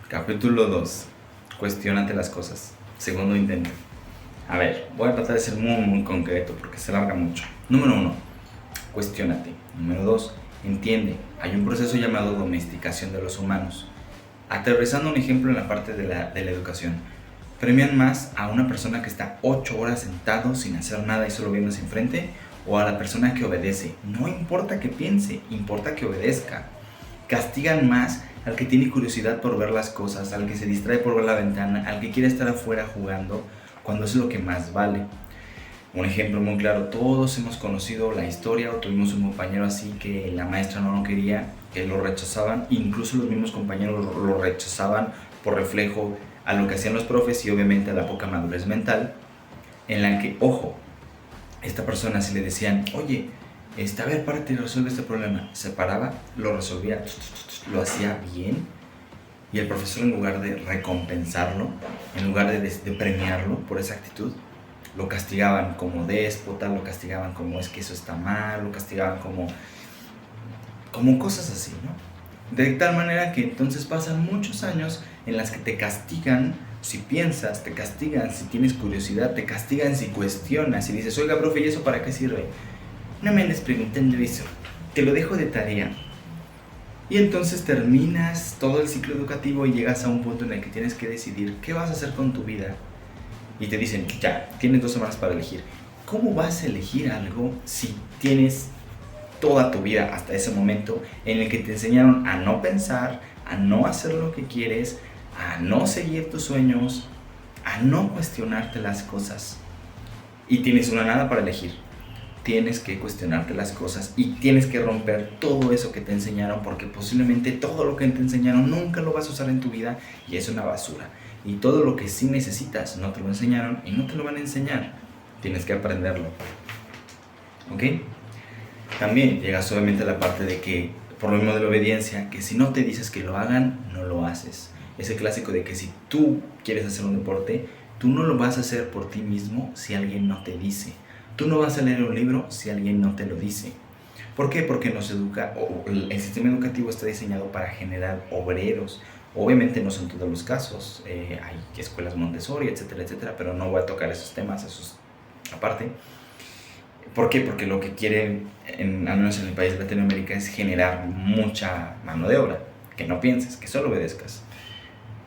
Capítulo 2. Cuestiónate las cosas. Segundo intento. A ver, voy a tratar de ser muy concreto porque se larga mucho. Número 1. Cuestiónate. Número 2. Entiende. Hay un proceso llamado domesticación de los humanos. Aterrizando un ejemplo en la parte de la educación. ¿Premian más a una persona que está 8 horas sentado sin hacer nada y solo viendo hacia enfrente? ¿O a la persona que obedece? No importa que piense, importa que obedezca. Castigan más al que tiene curiosidad por ver las cosas, al que se distrae por ver la ventana, al que quiere estar afuera jugando, cuando es lo que más vale. Un ejemplo muy claro, todos hemos conocido la historia o tuvimos un compañero así que la maestra no lo quería, que lo rechazaban, incluso los mismos compañeros lo rechazaban por reflejo a lo que hacían los profes y obviamente a la poca madurez mental, en la que, ojo, esta persona si le decían, oye, a ver, párate y resuelve este problema, se paraba, lo resolvía, lo hacía bien, y el profesor en lugar de recompensarlo, en lugar de premiarlo por esa actitud, lo castigaban como déspota, lo castigaban como es que eso está mal, lo castigaban como cosas así, ¿no? De tal manera que entonces pasan muchos años en las que te castigan si piensas, te castigan si tienes curiosidad, te castigan si cuestionas, si dices, oiga, profe, ¿y eso para qué sirve? No me andes preguntando eso, te lo dejo de tarea. Y entonces terminas todo el ciclo educativo y llegas a un punto en el que tienes que decidir qué vas a hacer con tu vida. Y te dicen, ya, tienes 2 semanas para elegir. ¿Cómo vas a elegir algo si tienes toda tu vida hasta ese momento en el que te enseñaron a no pensar, a no hacer lo que quieres, a no seguir tus sueños, a no cuestionarte las cosas? Y tienes una nada para elegir. Tienes que cuestionarte las cosas y tienes que romper todo eso que te enseñaron, porque posiblemente todo lo que te enseñaron nunca lo vas a usar en tu vida y es una basura. Y todo lo que sí necesitas no te lo enseñaron y no te lo van a enseñar. Tienes que aprenderlo. ¿Ok? También llegas obviamente a la parte de que, por lo mismo de la obediencia, que si no te dices que lo hagan, no lo haces. Ese clásico de que si tú quieres hacer un deporte, tú no lo vas a hacer por ti mismo si alguien no te dice. Tú no vas a leer un libro si alguien no te lo dice. ¿Por qué? Porque nos educa, o el sistema educativo está diseñado para generar obreros. Obviamente no son todos los casos, hay escuelas Montessori, etcétera, etcétera, pero no voy a tocar esos temas, esos aparte. ¿Por qué? Porque lo que quieren, al menos en el país de Latinoamérica, es generar mucha mano de obra. Que no pienses, que solo obedezcas.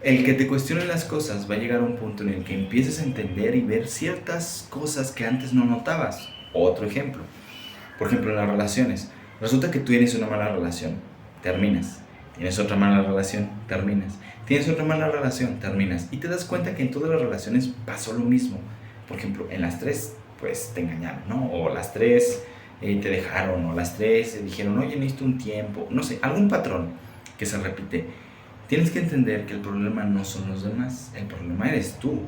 El que te cuestione las cosas va a llegar a un punto en el que empieces a entender y ver ciertas cosas que antes no notabas. Otro ejemplo. Por ejemplo, en las relaciones. Resulta que tú tienes una mala relación, terminas. Tienes otra mala relación, terminas. Tienes otra mala relación, terminas. Y te das cuenta que en todas las relaciones pasó lo mismo. Por ejemplo, en las 3, pues te engañaron, ¿no? O las 3 te dejaron, o las 3 dijeron, oye, necesito un tiempo. No sé, algún patrón que se repite. Tienes que entender que el problema no son los demás, el problema eres tú.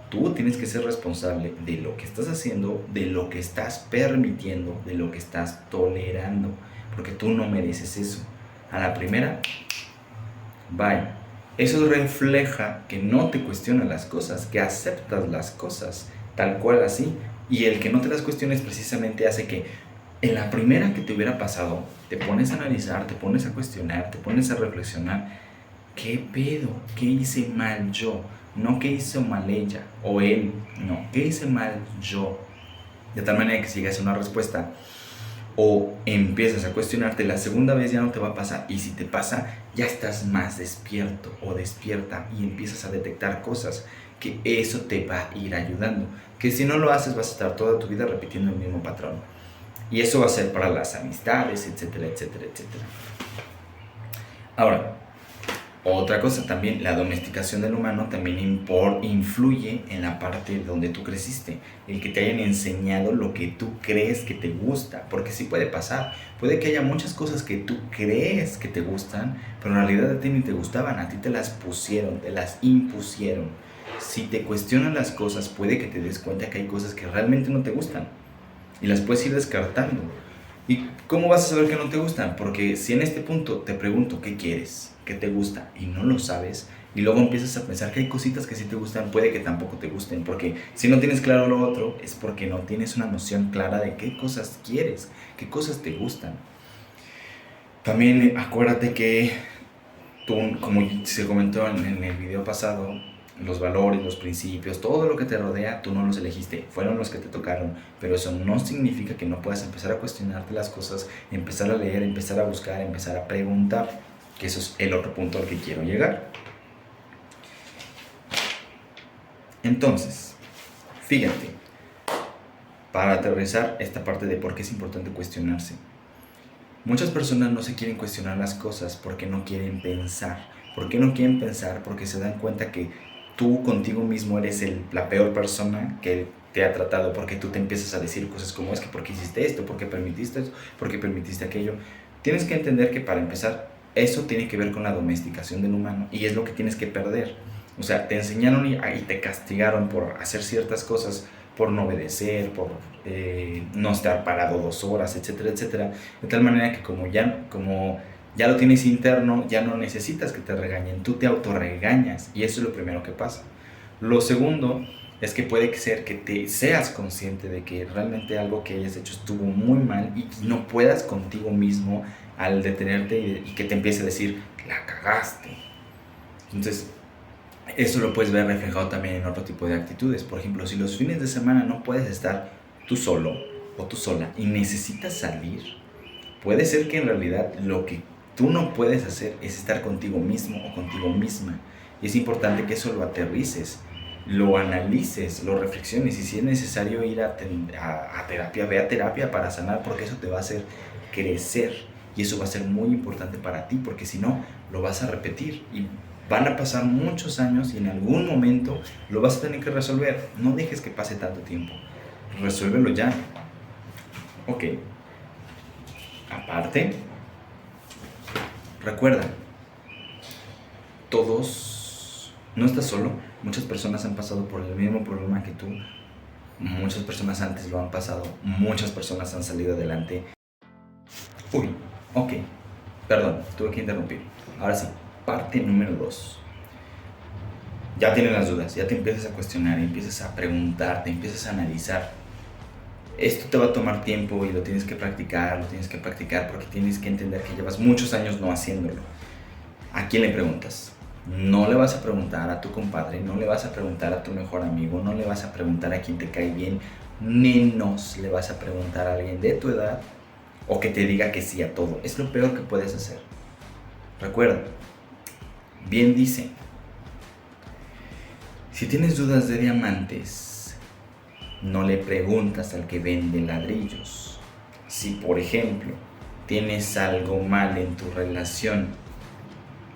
Tú tienes que ser responsable de lo que estás haciendo, de lo que estás permitiendo, de lo que estás tolerando, porque tú no mereces eso. A la primera, bye. Eso refleja que no te cuestionas las cosas, que aceptas las cosas tal cual así. Y el que no te las cuestiones precisamente hace que en la primera que te hubiera pasado, te pones a analizar, te pones a cuestionar, te pones a reflexionar. ¿Qué pedo? ¿Qué hice mal yo? No qué hizo mal ella o él, no, ¿qué hice mal yo? De tal manera que si llegas a una respuesta o empiezas a cuestionarte, la segunda vez ya no te va a pasar, y si te pasa, ya estás más despierto o despierta y empiezas a detectar cosas que eso te va a ir ayudando, que si no lo haces vas a estar toda tu vida repitiendo el mismo patrón, y eso va a ser para las amistades, etcétera, etcétera, etcétera. Ahora, otra cosa también, la domesticación del humano también influye en la parte donde tú creciste, el que te hayan enseñado lo que tú crees que te gusta, porque sí puede pasar, puede que haya muchas cosas que tú crees que te gustan, pero en realidad a ti ni te gustaban, a ti te las pusieron, te las impusieron. Si te cuestionan las cosas, puede que te des cuenta que hay cosas que realmente no te gustan y las puedes ir descartando. ¿Y cómo vas a saber que no te gustan? Porque si en este punto te pregunto qué quieres, qué te gusta y no lo sabes, y luego empiezas a pensar que hay cositas que sí te gustan, puede que tampoco te gusten, porque si no tienes claro lo otro es porque no tienes una noción clara de qué cosas quieres, qué cosas te gustan. También acuérdate que tú, como se comentó en el video pasado, los valores, los principios, todo lo que te rodea, tú no los elegiste, fueron los que te tocaron, pero eso no significa que no puedas empezar a cuestionarte las cosas, empezar a leer, empezar a buscar, empezar a preguntar, que eso es el otro punto al que quiero llegar. Entonces, fíjate, para aterrizar esta parte de por qué es importante cuestionarse. Muchas personas no se quieren cuestionar las cosas porque no quieren pensar. ¿Por qué no quieren pensar? Porque se dan cuenta que tú contigo mismo eres la peor persona que te ha tratado, porque tú te empiezas a decir cosas como es que ¿por qué hiciste esto? ¿Por qué permitiste esto? ¿Por qué permitiste aquello? Tienes que entender que para empezar, eso tiene que ver con la domesticación del humano y es lo que tienes que perder. O sea, te enseñaron y te castigaron por hacer ciertas cosas, por no obedecer, por no estar parado 2 horas, etcétera, etcétera. De tal manera que como ya lo tienes interno, ya no necesitas que te regañen, tú te autorregañas y eso es lo primero que pasa. Lo segundo es que puede ser que te seas consciente de que realmente algo que hayas hecho estuvo muy mal y no puedas contigo mismo al detenerte y que te empiece a decir, la cagaste. Entonces, eso lo puedes ver reflejado también en otro tipo de actitudes. Por ejemplo, si los fines de semana no puedes estar tú solo o tú sola y necesitas salir, puede ser que en realidad lo que tú no puedes hacer es estar contigo mismo o contigo misma. Y es importante que eso lo aterrices, lo analices, lo reflexiones y si es necesario ir a terapia, ve a terapia para sanar porque eso te va a hacer crecer y eso va a ser muy importante para ti porque si no, lo vas a repetir y van a pasar muchos años y en algún momento lo vas a tener que resolver. No dejes que pase tanto tiempo. Resuélvelo ya. Ok. Aparte, recuerda, no estás solo. Muchas personas han pasado por el mismo problema que tú. Muchas personas antes lo han pasado. Muchas personas han salido adelante. Uy, ok. Perdón, tuve que interrumpir. Ahora sí. Parte número 2. Ya tienes las dudas, ya te empiezas a cuestionar, empiezas a preguntarte, empiezas a analizar. Esto te va a tomar tiempo y lo tienes que practicar porque tienes que entender que llevas muchos años no haciéndolo. ¿A quién le preguntas? No le vas a preguntar a tu compadre, no le vas a preguntar a tu mejor amigo, no le vas a preguntar a quien te cae bien, menos le vas a preguntar a alguien de tu edad o que te diga que sí a todo. Es lo peor que puedes hacer. Recuerda, bien dice, si tienes dudas de diamantes, no le preguntas al que vende ladrillos. Si, por ejemplo, tienes algo mal en tu relación,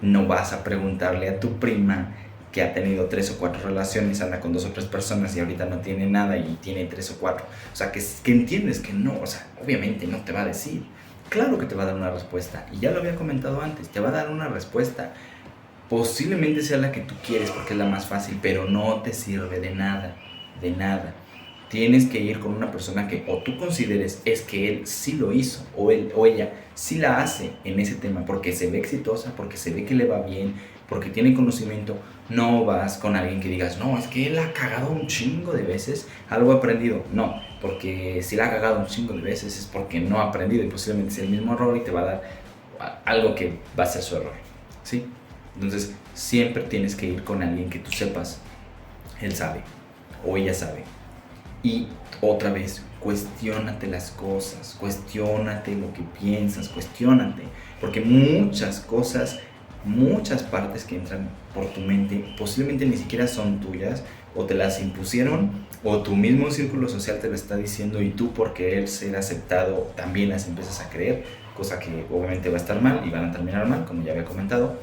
no vas a preguntarle a tu prima que ha tenido 3 o 4 relaciones, anda con 2 o 3 personas y ahorita no tiene nada y tiene 3 o 4. O sea, que entiendes que no, o sea, obviamente no te va a decir. Claro que te va a dar una respuesta y ya lo había comentado antes, te va a dar una respuesta. Posiblemente sea la que tú quieres porque es la más fácil, pero no te sirve de nada, de nada. Tienes que ir con una persona que o tú consideres es que él sí lo hizo o él o ella sí la hace en ese tema porque se ve exitosa, porque se ve que le va bien, porque tiene conocimiento. No vas con alguien que digas, no, es que él ha cagado un chingo de veces, algo ha aprendido. No, porque si la ha cagado un chingo de veces es porque no ha aprendido y posiblemente sea el mismo error y te va a dar algo que va a ser su error, ¿sí? Entonces siempre tienes que ir con alguien que tú sepas, él sabe o ella sabe. Y otra vez, cuestiónate las cosas, cuestiónate lo que piensas, cuestiónate, porque muchas cosas, muchas partes que entran por tu mente posiblemente ni siquiera son tuyas o te las impusieron o tu mismo círculo social te lo está diciendo y tú por querer ser aceptado también las empiezas a creer, cosa que obviamente va a estar mal y van a terminar mal, como ya había comentado.